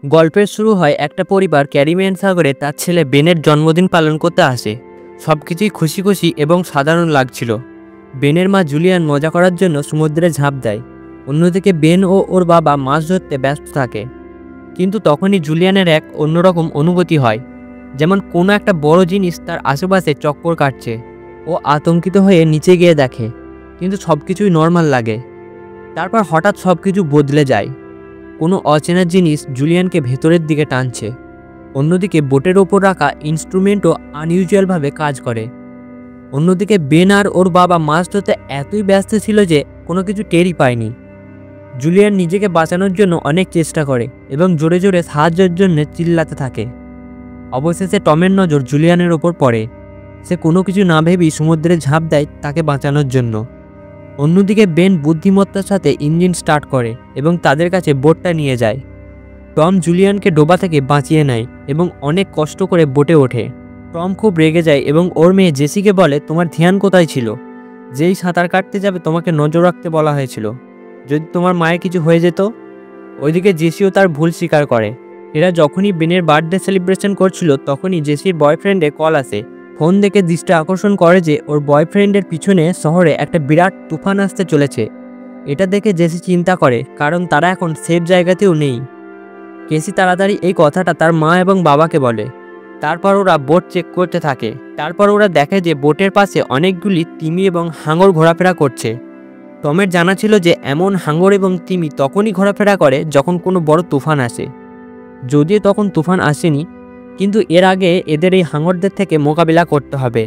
গল্পের শুরু হয় একটা পরিবার ক্যারিবিয়ান সাগরে তার ছেলে বেনের জন্মদিন পালন করতে আসে। সবকিছুই খুশি খুশি এবং সাধারণ লাগছিল। বেনের মা জুলিয়ান মজা করার জন্য সমুদ্রে ঝাঁপ দেয়। অন্যদিকে বেন ও ওর বাবা মাছ ধরতে ব্যস্ত থাকে। কিন্তু তখনই জুলিয়ানের এক অন্যরকম অনুভূতি হয়, যেমন কোনো একটা বড় জিনিস তার আশেপাশে চক্কর কাটছে। ও আতঙ্কিত হয়ে নিচে গিয়ে দেখে, কিন্তু সবকিছুই নর্মাল লাগে। তারপর হঠাৎ সবকিছু বদলে যায়। কোনো অচেনা জিনিস জুলিয়ানকে ভেতরের দিকে টানছে। অন্যদিকে বোটের ওপর রাখা ইনস্ট্রুমেন্টও আনইউজুয়ালভাবে কাজ করে। অন্যদিকে বেন আর ওর বাবা মাছ ধরতে এতই ব্যস্ত ছিল যে কোনো কিছু টেরই পায়নি। জুলিয়ান নিজেকে বাঁচানোর জন্য অনেক চেষ্টা করে এবং জোরে জোরে সাহায্যের জন্য চিল্লাতে থাকে। অবশেষে টমের নজর জুলিয়ানের ওপর পড়ে। সে কোনো কিছু না ভেবেই সমুদ্রে ঝাঁপ দেয় তাকে বাঁচানোর জন্য। অন্যদিকে বেন বুদ্ধিমত্তার সাথে ইঞ্জিন স্টার্ট করে এবং তাদের কাছে বোটটা নিয়ে যায়। টম জুলিয়ানকে ডোবা থেকে বাঁচিয়ে নেয় এবং অনেক কষ্ট করে বোটে ওঠে। টম খুব রেগে যায় এবং ওর মেয়ে জেসিকে বলে, তোমার ধ্যান কোথায় ছিল? যেই সাঁতার কাটতে যাবে তোমাকে নজর রাখতে বলা হয়েছিল, যদি তোমার মায়ের কিছু হয়ে যেত। ওইদিকে জেসিও তার ভুল স্বীকার করে। এরা যখনই বেনের বার্থডে সেলিব্রেশন করছিল তখনই জেসির বয়ফ্রেন্ডের কল আসে। ফোন দেখে দৃষ্টি আকর্ষণ করে যে ওর বয়ফ্রেন্ডের পিছনে শহরে একটা বিরাট তুফান আসতে চলেছে। এটা দেখে জেসি চিন্তা করে, কারণ তারা এখন সেফ জায়গাতেও নেই। কেসি তাড়াতাড়ি এই কথাটা তার মা এবং বাবাকে বলে। তারপর ওরা বোট চেক করতে থাকে। তারপর ওরা দেখে যে বোটের পাশে অনেকগুলি তিমি এবং হাঙর ঘোরাফেরা করছে। টমের জানা ছিল যে এমন হাঙর এবং তিমি তখনই ঘোরাফেরা করে যখন কোনো বড় তুফান আসে। যদিও তখন তুফান আসেনি, কিন্তু এর আগে এদের এই হাঙরদের থেকে মোকাবিলা করতে হবে।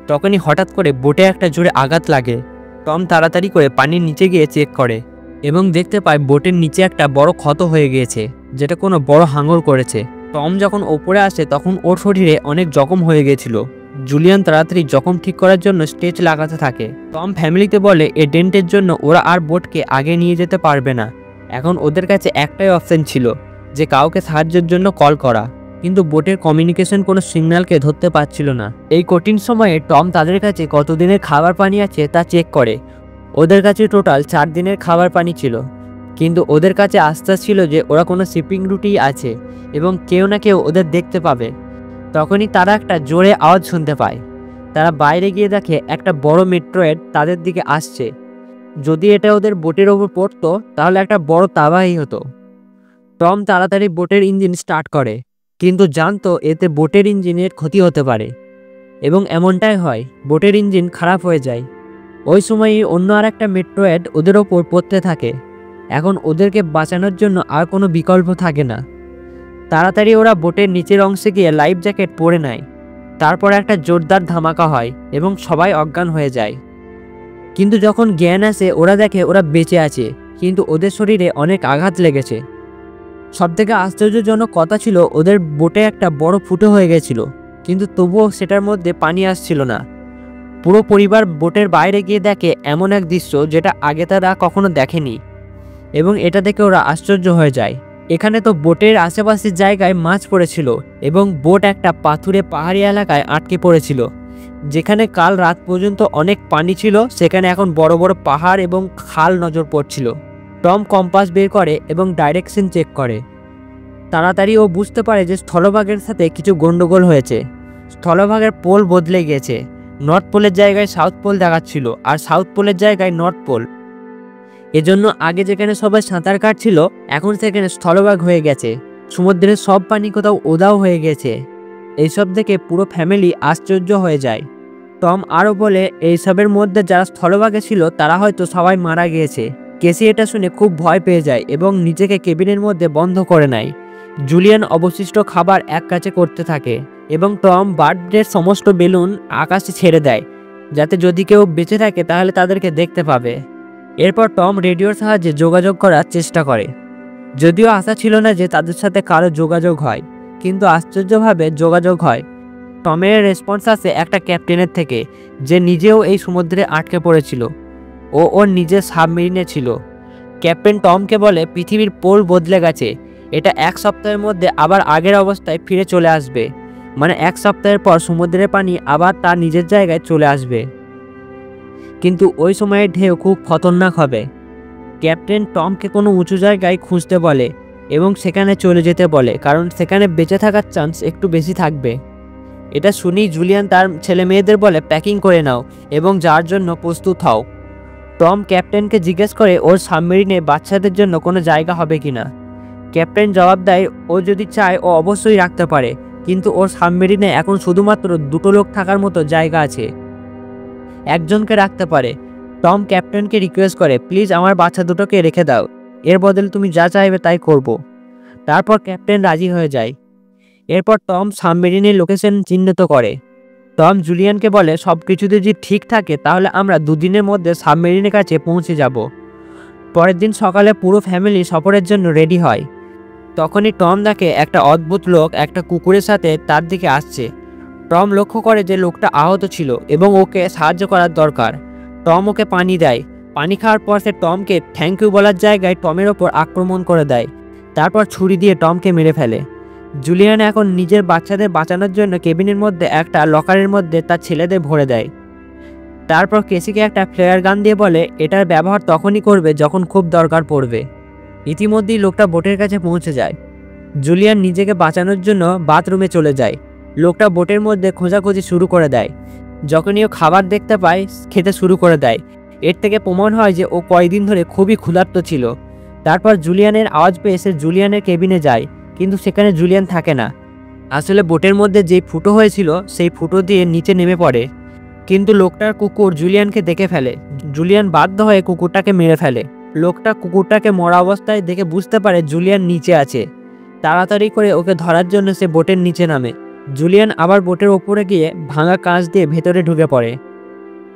তখনই হঠাৎ করে বোটে একটা জোরে আঘাত লাগে। টম তাড়াতাড়ি করে পানির নিচে গিয়ে চেক করে এবং দেখতে পায় বোটের নিচে একটা বড় ক্ষত হয়ে গিয়েছে, যেটা কোনো বড় হাঙর করেছে। টম যখন ওপরে আসে তখন ওর শরীরে অনেক জখম হয়ে গিয়েছিল। জুলিয়ান তাড়াতাড়ি জখম ঠিক করার জন্য স্টেচ লাগাতে থাকে। টম ফ্যামিলিতে বলে এই ডেন্টের জন্য ওরা আর বোটকে আগে নিয়ে যেতে পারবে না। এখন ওদের কাছে একটাই অপশন ছিল, যে কাউকে সাহায্যের জন্য কল করা। কিন্তু বোটের কমিউনিকেশন কোনো সিগন্যালকে ধরতে পারছিল না। এই কঠিন সময়ে টম তাদের কাছে কতদিনের খাবার পানি আছে তা চেক করে। ওদের কাছে টোটাল 4 দিনের খাবার পানি ছিল, কিন্তু ওদের কাছে আস্থা ছিল যে ওরা কোনো শিপিং রুটেই আছে এবং কেউ না কেউ ওদের দেখতে পাবে। তখনই তারা একটা জোরে আওয়াজ শুনতে পায়। তারা বাইরে গিয়ে দেখে একটা বড় মেট্রোয়েড তাদের দিকে আসছে। যদি এটা ওদের বোটের ওপর পড়তো তাহলে একটা বড় তাবাহি হতো। টম তাড়াতাড়ি বোটের ইঞ্জিন স্টার্ট করে, কিন্তু জানতো এতে বোটের ইঞ্জিনের ক্ষতি হতে পারে। এবং এমনটাই হয়, বোটের ইঞ্জিন খারাপ হয়ে যায়। ওই সময়ই অন্য আর একটা মেট্রোয়েড ওদের ওপর পড়তে থাকে। এখন ওদেরকে বাঁচানোর জন্য আর কোনো বিকল্প থাকে না। তাড়াতাড়ি ওরা বোটের নিচের অংশে গিয়ে লাইফ জ্যাকেট পরে নেয়। তারপর একটা জোরদার ধামাকা হয় এবং সবাই অজ্ঞান হয়ে যায়। কিন্তু যখন জ্ঞান আসে ওরা দেখে ওরা বেঁচে আছে, কিন্তু ওদের শরীরে অনেক আঘাত লেগেছে। সবথেকে আশ্চর্যজনক কথা ছিল ওদের বোটে একটা বড় ফুটো হয়ে গেছিল, কিন্তু তবুও সেটার মধ্যে পানি আসছিল না। পুরো পরিবার বোটের বাইরে গিয়ে দেখে এমন এক দৃশ্য যেটা আগে তারা কখনো দেখেনি, এবং এটা দেখে ওরা আশ্চর্য হয়ে যায়। এখানে তো বোটের আশেপাশের জায়গায় মাছ পড়েছিল এবং বোট একটা পাথুরে পাহাড়ি এলাকায় আটকে পড়েছিল। যেখানে কাল রাত পর্যন্ত অনেক পানি ছিল সেখানে এখন বড় বড় পাহাড় এবং খাল নজর পড়ছিল। টম কম্পাস বের করে এবং ডাইরেকশন চেক করে। তাড়াতাড়ি ও বুঝতে পারে যে স্থলভাগের সাথে কিছু গন্ডগোল হয়েছে। স্থলভাগের পোল বদলে গিয়েছে। নর্থ পোলের জায়গায় সাউথ পোল দেখাচ্ছিল আর সাউথ পোলের জায়গায় নর্থ পোল। এজন্য আগে যেখানে সবাই সাঁতার কাটছিল এখন সেখানে স্থলভাগ হয়ে গেছে। সমুদ্রের সব পানি কোথাও উধাও হয়ে গেছে। এইসব দেখে পুরো ফ্যামিলি আশ্চর্য হয়ে যায়। টম আরও বলে এইসবের মধ্যে যারা স্থলভাগে ছিল তারা হয়তো সবাই মারা গিয়েছে। কেসি এটা শুনে খুব ভয় পেয়ে যায় এবং নিজেকে কেবিনের মধ্যে বন্ধ করে নেয়। জুলিয়ান অবশিষ্ট খাবার এক কাছে করতে থাকে এবং টম বার্থডের সমস্ত বেলুন আকাশে ছেড়ে দেয়, যাতে যদি কেউ বেঁচে থাকে তাহলে তাদেরকে দেখতে পাবে। এরপর টম রেডিওর সাহায্যে যোগাযোগ করার চেষ্টা করে। যদিও আশা ছিল না যে তাদের সাথে কারো যোগাযোগ হয়, কিন্তু আশ্চর্যভাবে যোগাযোগ হয়। টমের রেসপন্স আসে একটা ক্যাপ্টেনের থেকে, যে নিজেও এই সমুদ্রে আটকে পড়েছিল। ও ওর নিজের সাবমেরিনে ছিল। ক্যাপ্টেন টমকে বলে পৃথিবীর পোল বদলে গেছে, এটা 1 সপ্তাহের মধ্যে আবার আগের অবস্থায় ফিরে চলে আসবে। মানে 1 সপ্তাহের পর সমুদ্রের পানি আবার তার নিজের জায়গায় চলে আসবে। কিন্তু ওই সময়ের ঢেউ খুব খতরনাক হবে। ক্যাপ্টেন টমকে কোনো উঁচু জায়গায় খুঁজতে বলে এবং সেখানে চলে যেতে বলে, কারণ সেখানে বেঁচে থাকার চান্স একটু বেশি থাকবে। এটা শুনেই জুলিয়ান তার ছেলে মেয়েদের বলে প্যাকিং করে নাও এবং যার জন্য প্রস্তুত হও। টম ক্যাপ্টেনকে জিজ্ঞেস করে ওর সাবমেরিনে বাচ্চাদের জন্য কোনো জায়গা হবে কিনা। ক্যাপ্টেন জবাব দেয় ও যদি চায় ও অবশ্যই রাখতে পারে, কিন্তু ওর সাবমেরিনে এখন শুধুমাত্র 2 লোক থাকার মতো জায়গা আছে, একজনকে রাখতে পারে। টম ক্যাপ্টেনকে রিকোয়েস্ট করে প্লিজ আমার বাচ্চা দুটোকে রেখে দাও, এর বদলে তুমি যা চাইবে তাই করব। তারপর ক্যাপ্টেন রাজি হয়ে যায়। এরপর টম সাবমেরিনের লোকেশন চিহ্নিত করে। টম জুলিয়ানকে বলে সব কিছু যদি ঠিক থাকে তাহলে আমরা 2 দিনের মধ্যে সাবমেরিনের কাছে পৌঁছে যাব। পরের দিন সকালে পুরো ফ্যামিলি সফরের জন্য রেডি হয়। তখনই টম দেখে একটা অদ্ভুত লোক একটা কুকুরের সাথে তার দিকে আসছে। টম লক্ষ্য করে যে লোকটা আহত ছিল এবং ওকে সাহায্য করার দরকার। টম ওকে পানি দেয়। পানি খাওয়ার পর সে টমকে থ্যাংক ইউ বলার জায়গায় টমের ওপর আক্রমণ করে দেয়। তারপর ছুরি দিয়ে টমকে মেরে ফেলে। জুলিয়ান এখন নিজের বাচ্চাদের বাঁচানোর জন্য কেবিনের মধ্যে একটা লকারের মধ্যে তার ছেলেদের ভরে দেয়। তারপর কেসিকে একটা ফ্লেয়ার গান দিয়ে বলে এটার ব্যবহার তখনই করবে যখন খুব দরকার পড়বে। ইতিমধ্যেই লোকটা বোটের কাছে পৌঁছে যায়। জুলিয়ান নিজেকে বাঁচানোর জন্য বাথরুমে চলে যায়। লোকটা বোটের মধ্যে খোঁজাখুঁজি শুরু করে দেয়। যখনই ও খাবার দেখতে পায় খেতে শুরু করে দেয়। এর থেকে প্রমাণ হয় যে ও কয়েকদিন ধরে খুবই ক্ষুধার্ত ছিল। তারপর জুলিয়ানের আওয়াজ পেয়ে সে জুলিয়ানের কেবিনে যায়, কিন্তু সেখানে জুলিয়ান থাকে না। আসলে বোটের মধ্যে যেই ফুটো হয়েছিল সেই ফুটো দিয়ে নিচে নেমে পড়ে, কিন্তু লোকটার কুকুর জুলিয়ানকে দেখে ফেলে। জুলিয়ান বাধ্য হয়ে কুকুরটাকে মেরে ফেলে। লোকটা কুকুরটাকে মরা অবস্থায় দেখে বুঝতে পারে জুলিয়ান নিচে আছে। তাড়াতাড়ি করে ওকে ধরার জন্য সে বোটের নিচে নামে। জুলিয়ান আবার বোটের ওপরে গিয়ে ভাঙা কাঁচ দিয়ে ভেতরে ঢুকে পড়ে,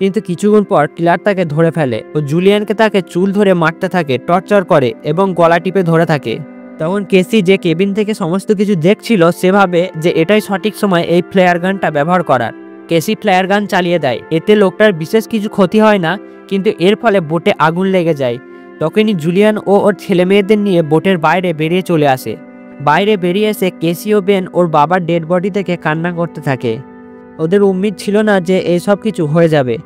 কিন্তু কিছুক্ষণ পর কিলার তাকে ধরে ফেলে ও জুলিয়ানকে তাকে চুল ধরে মারতে থাকে, টর্চার করে এবং গলা টিপে ধরে থাকে। তখন কেসি যে কেবিন থেকে সমস্ত কিছু দেখছিল সে ভাবে যে এটাই সঠিক সময় এই ফ্লেয়ার গানটা ব্যবহার করার। কেসি ফ্লেয়ার গান চালিয়ে দেয়। এতে লোকটার বিশেষ কিছু ক্ষতি হয় না, কিন্তু এর ফলে বোটে আগুন লেগে যায়। তখনই জুলিয়ান ও ওর ছেলে মেয়েদের নিয়ে বোটের বাইরে বেরিয়ে চলে আসে। বাইরে বেরিয়ে এসে কেসি ও বেন ওর বাবার ডেড বডি দেখে কান্না করতে থাকে। ওদের উম্মিদ ছিল না যে এইসব কিছু হয়ে যাবে।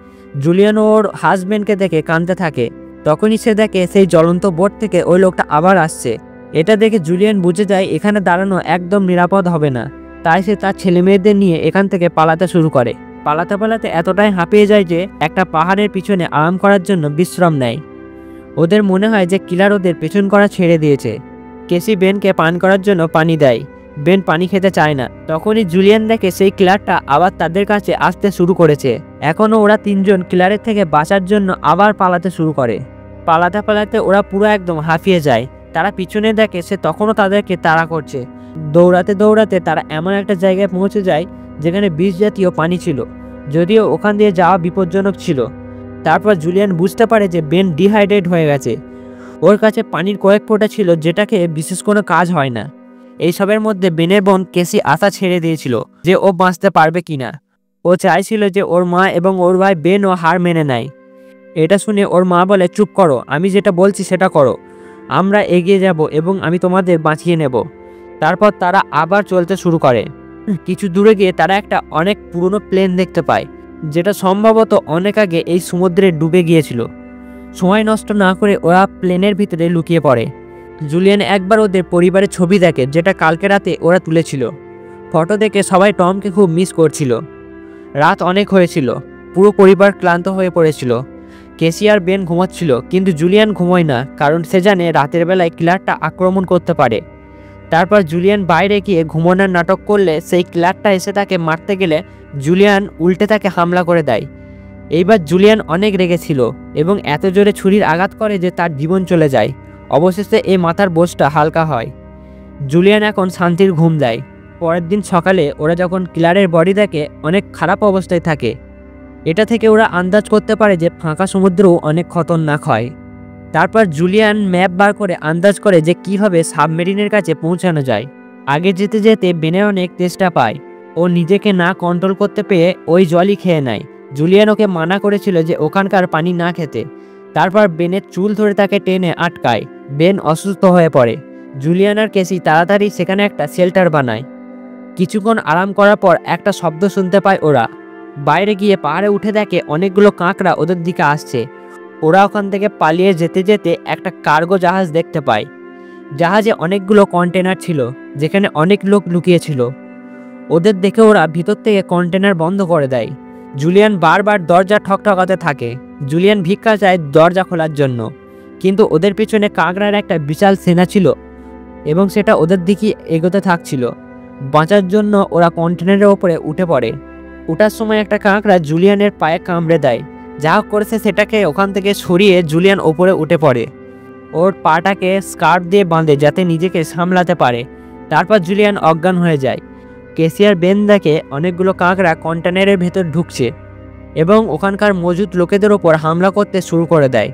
জুলিয়ান ওর হাজব্যান্ডকে দেখে কাঁদতে থাকে। তখনই সে দেখে সেই জ্বলন্ত বোট থেকে ওই লোকটা আবার আসছে। এটা দেখে জুলিয়ান বুঝে যায় এখানে দাঁড়ানো একদম নিরাপদ হবে না। তাই সে তার ছেলে মেয়েদের নিয়ে এখান থেকে পালাতে শুরু করে। পালাতে পালাতে এতটাই হাঁপিয়ে যায় যে একটা পাহাড়ের পিছনে আরাম করার জন্য বিশ্রাম নেয়। ওদের মনে হয় যে কিলার ওদের পেছন করা ছেড়ে দিয়েছে। কেসি বেনকে পান করার জন্য পানি দেয়। বেন পানি খেতে চায় না। তখনই জুলিয়ান দেখে সেই কিলারটা আবার তাদের কাছে আসতে শুরু করেছে। এখনও ওরা 3 জন কিলারের থেকে বাঁচার জন্য আবার পালাতে শুরু করে। পালাতে পালাতে ওরা পুরো একদম হাঁপিয়ে যায়। তারা পিছনে দেখে সে তখনও তাদেরকে তাড়া করছে। দৌড়াতে দৌড়াতে তারা এমন একটা জায়গায় পৌঁছে যায় যেখানে বিষ জাতীয় পানি ছিল, যদিও ওখান দিয়ে যাওয়া বিপজ্জনক ছিল। তারপর জুলিয়ান বুঝতে পারে যে বেন ডিহাইড্রেট হয়ে গেছে। ওর কাছে পানির কয়েক ফোঁটা ছিল যেটাকে বিশেষ কোনো কাজ হয় না। এইসবের মধ্যে বেনের বোন কেসি আশা ছেড়ে দিয়েছিল যে ও বাঁচতে পারবে কিনা। ও চাইছিল যে ওর মা এবং ওর ভাই বেনও হার মেনে নেয়। এটা শুনে ওর মা বলে চুপ করো, আমি যেটা বলছি সেটা করো, আমরা এগিয়ে যাব এবং আমি তোমাদের বাঁচিয়ে নেব। তারপর তারা আবার চলতে শুরু করে। কিছু দূরে গিয়ে তারা একটা অনেক পুরনো প্লেন দেখতে পায়, যেটা সম্ভবত অনেক আগে এই সমুদ্রে ডুবে গিয়েছিল। সময় নষ্ট না করে ওরা প্লেনের ভিতরে লুকিয়ে পড়ে। জুলিয়ান একবার ওদের পরিবারের ছবি দেখে যেটা কালকে রাতে ওরা তুলেছিল। ফটো দেখে সবাই টমকে খুব মিস করছিল। রাত অনেক হয়েছিল, পুরো পরিবার ক্লান্ত হয়ে পড়েছিল। কেসি আর বেন ঘুমাচ্ছিল, কিন্তু জুলিয়ান ঘুমোয় না, কারণ সে জানে রাতের বেলায় কিলারটা আক্রমণ করতে পারে। তারপর জুলিয়ান বাইরে গিয়ে ঘুমানোর নাটক করলে সেই কিলারটা এসে তাকে মারতে গেলে জুলিয়ান উল্টে তাকে হামলা করে দেয়। এইবার জুলিয়ান অনেক রেগেছিল এবং এত জোরে ছুরির আঘাত করে যে তার জীবন চলে যায়। অবশেষে এই মাথার বোঝটা হালকা হয়। জুলিয়ান এখন শান্তির ঘুম দেয়। পরের দিন সকালে ওরা যখন কিলারের বডি দেখে অনেক খারাপ অবস্থায় থাকে। এটা থেকে ওরা আন্দাজ করতে পারে যে ফাঁকা সমুদ্রও অনেক খতরনাক হয়। তারপর জুলিয়ান ম্যাপ বার করে আন্দাজ করে যে কিভাবে সাবমেরিনের কাছে পৌঁছানো যায়। আগে যেতে যেতে বেনের অনেক তেষ্টা পায়। ও নিজেকে না কন্ট্রোল করতে পেয়ে ওই জলই খেয়ে নেয়। জুলিয়ান ওকে মানা করেছিল যে ওখানকার পানি না খেতে। তারপর বেনের চুল ধরে তাকে টেনে আটকায়। বেন অসুস্থ হয়ে পড়ে। জুলিয়ান আর কেসি তাড়াতাড়ি সেখানে একটা শেল্টার বানায়। কিছুক্ষণ আরাম করার পর একটা শব্দ শুনতে পায় ওরা। বাইরে গিয়ে পাহাড়ে উঠে দেখে অনেকগুলো কাঁকড়া ওদের দিকে আসছে। ওরা ওখান থেকে পালিয়ে যেতে যেতে একটা কার্গো জাহাজ দেখতে পায়। জাহাজে অনেকগুলো কন্টেনার ছিল যেখানে অনেক লোক লুকিয়ে ছিল। ওদের দেখে ওরা ভিতর থেকে কন্টেনার বন্ধ করে দেয়। জুলিয়ান বারবার দরজা ঠকঠকাতে থাকে। জুলিয়ান ভিক্ষা চায় দরজা খোলার জন্য, কিন্তু ওদের পিছনে কাঁকড়ার একটা বিশাল সেনা ছিল এবং সেটা ওদের দিকে এগোতে থাকছিল। বাঁচার জন্য ওরা কন্টেনারের ওপরে উঠে পড়ে। ওঠার সময় একটা কাঁকড়া জুলিয়ানের পায়ে কামড়ে দেয়। যা করেছে সেটাকে ওখান থেকে সরিয়ে জুলিয়ান ওপরে উঠে পড়ে। ওর পাটাকে স্কার্ফ দিয়ে বাঁধে যাতে নিজেকে সামলাতে পারে। তারপর জুলিয়ান অজ্ঞান হয়ে যায়। কেসিয়ার বেন দেখে অনেকগুলো কাঁকড়া কন্টেনারের ভেতর ঢুকছে এবং ওখানকার মজুদ লোকেদের ওপর হামলা করতে শুরু করে দেয়।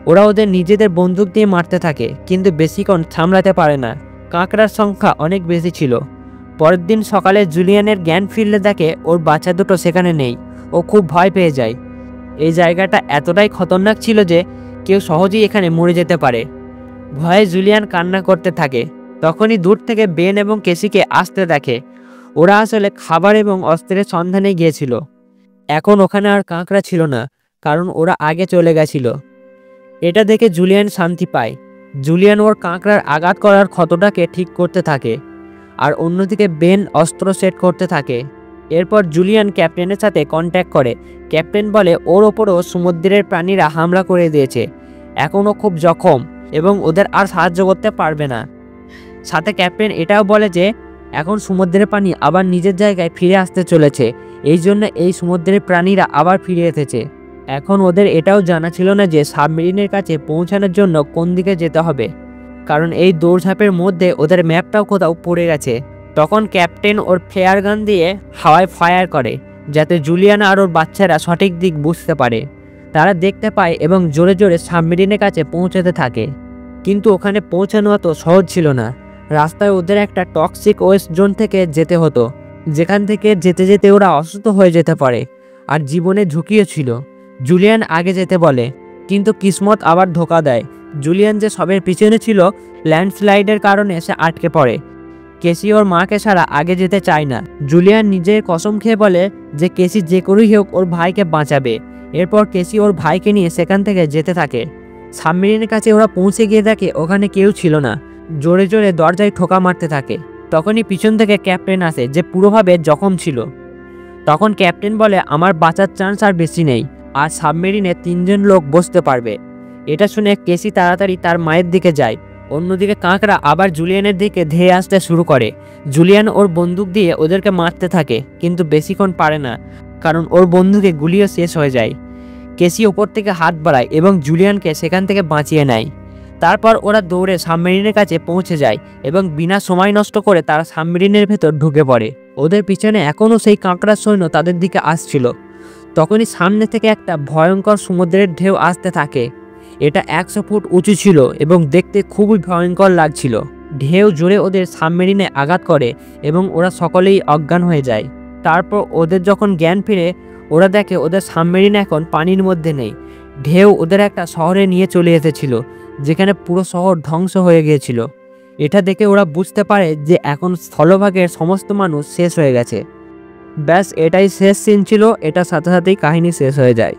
ওরা ওদের নিজেদের বন্দুক দিয়ে মারতে থাকে, কিন্তু বেশিক্ষণ সামলাতে পারে না। কাঁকড়ার সংখ্যা অনেক বেশি ছিল। পরের দিন সকালে জুলিয়ানের জ্ঞান ফিরলে দেখে ওর বাচ্চা দুটো সেখানে নেই। ও খুব ভয় পেয়ে যায়। এই জায়গাটা এতটাই খতরনাক ছিল যে কেউ সহজেই এখানে মরে যেতে পারে। ভয়ে জুলিয়ান কান্না করতে থাকে। তখনই দূর থেকে বেন এবং কেসিকে আসতে দেখে। ওরা আসলে খাবার এবং অস্ত্রের সন্ধানে গিয়েছিল। এখন ওখানে আর কাঁকড়া ছিল না, কারণ ওরা আগে চলে গেছিল। এটা দেখে জুলিয়ান শান্তি পায়। জুলিয়ান ওর কাঁকড়ার আঘাত করার ক্ষতটাকে ঠিক করতে থাকে, আর অন্যদিকে বেন অস্ত্র সেট করতে থাকে। এরপর জুলিয়ান ক্যাপ্টেনের সাথে কন্ট্যাক্ট করে। ক্যাপ্টেন বলে ওর ওপরও সমুদ্রের প্রাণীরা হামলা করে দিয়েছে। এখনও খুব জখম এবং ওদের আর সাহায্য করতে পারবে না। সাথে ক্যাপ্টেন এটাও বলে যে এখন সমুদ্রের পানি আবার নিজের জায়গায় ফিরে আসতে চলেছে। এই জন্য এই সমুদ্রের প্রাণীরা আবার ফিরে এসেছে। এখন ওদের এটাও জানা ছিল না যে সাবমেরিনের কাছে পৌঁছানোর জন্য কোন দিকে যেতে হবে, কারণ এই দৌড়ঝাঁপের মধ্যে ওদের ম্যাপটাও কোথাও পড়ে গেছে। তখন ক্যাপ্টেন ওর ফ্লেয়ার গান দিয়ে হাওয়ায় ফায়ার করে যাতে জুলিয়ান আর ওর বাচ্চারা সঠিক দিক বুঝতে পারে। তারা দেখতে পায় এবং জোরে জোরে সাবমেরিনের কাছে পৌঁছাতে থাকে। কিন্তু ওখানে পৌঁছানো অত সহজ ছিল না। রাস্তায় ওদের একটা টক্সিক ওয়েস্ট জোন থেকে যেতে হতো, যেখান থেকে যেতে যেতে ওরা অসুস্থ হয়ে যেতে পারে, আর জীবনে ঝুঁকিও ছিল। জুলিয়ান আগে যেতে বলে, কিন্তু কিসমত আবার ধোকা দেয়। জুলিয়ান যে সবের পিছনে ছিল, ল্যান্ডস্লাইডের কারণে সে আটকে পড়ে। কেসি ওর মাকে ছাড়া আগে যেতে চায় না। জুলিয়ান নিজের কসম খেয়ে বলে যে কেসি যে করেই হোক ওর ভাইকে বাঁচাবে। এরপর কেসি ওর ভাইকে নিয়ে সেখান থেকে যেতে থাকে। সাবমেরিনের কাছে ওরা পৌঁছে গিয়ে দেখে ওখানে কেউ ছিল না। জোরে জোরে দরজায় ঠোকা মারতে থাকে। তখনই পিছন থেকে ক্যাপ্টেন আসে, যে পুরোভাবে জখম ছিল। তখন ক্যাপ্টেন বলে আমার বাঁচার চান্স আর বেশি নেই, আর সাবমেরিনে 3 জন লোক বসতে পারবে। এটা শুনে কেসি তাড়াতাড়ি তার মায়ের দিকে যায়। অন্যদিকে কাঁকড়া আবার জুলিয়ানের দিকে ধেয়ে আসতে শুরু করে। জুলিয়ান ওর বন্দুক দিয়ে ওদেরকে মারতে থাকে, কিন্তু বেশিক্ষণ পারে না, কারণ ওর বন্দুকে গুলিও শেষ হয়ে যায়। কেসি ওপর থেকে হাত বাড়ায় এবং জুলিয়ানকে সেখান থেকে বাঁচিয়ে নেয়। তারপর ওরা দৌড়ে সাবমেরিনের কাছে পৌঁছে যায় এবং বিনা সময় নষ্ট করে তারা সাবমেরিনের ভেতর ঢুকে পড়ে। ওদের পিছনে এখনও সেই কাঁকড়ার সৈন্য তাদের দিকে আসছিল। তখনই সামনে থেকে একটা ভয়ঙ্কর সমুদ্রের ঢেউ আসতে থাকে। এটা 100 ফুট উঁচু ছিল এবং দেখতে খুবই ভয়ঙ্কর লাগছিল। ঢেউ জোরে ওদের সাবমেরিনে আঘাত করে এবং ওরা সকলেই অজ্ঞান হয়ে যায়। তারপর ওদের যখন জ্ঞান ফিরে, ওরা দেখে ওদের সাবমেরিন এখন পানির মধ্যে নেই। ঢেউ ওদের একটা শহরে নিয়ে চলে এসেছিল, যেখানে পুরো শহর ধ্বংস হয়ে গিয়েছিল। এটা দেখে ওরা বুঝতে পারে যে এখন স্থলভাগের সমস্ত মানুষ শেষ হয়ে গেছে। ব্যাস, এটাই শেষ সিন ছিল। এটার সাথে সাথেই কাহিনী শেষ হয়ে যায়।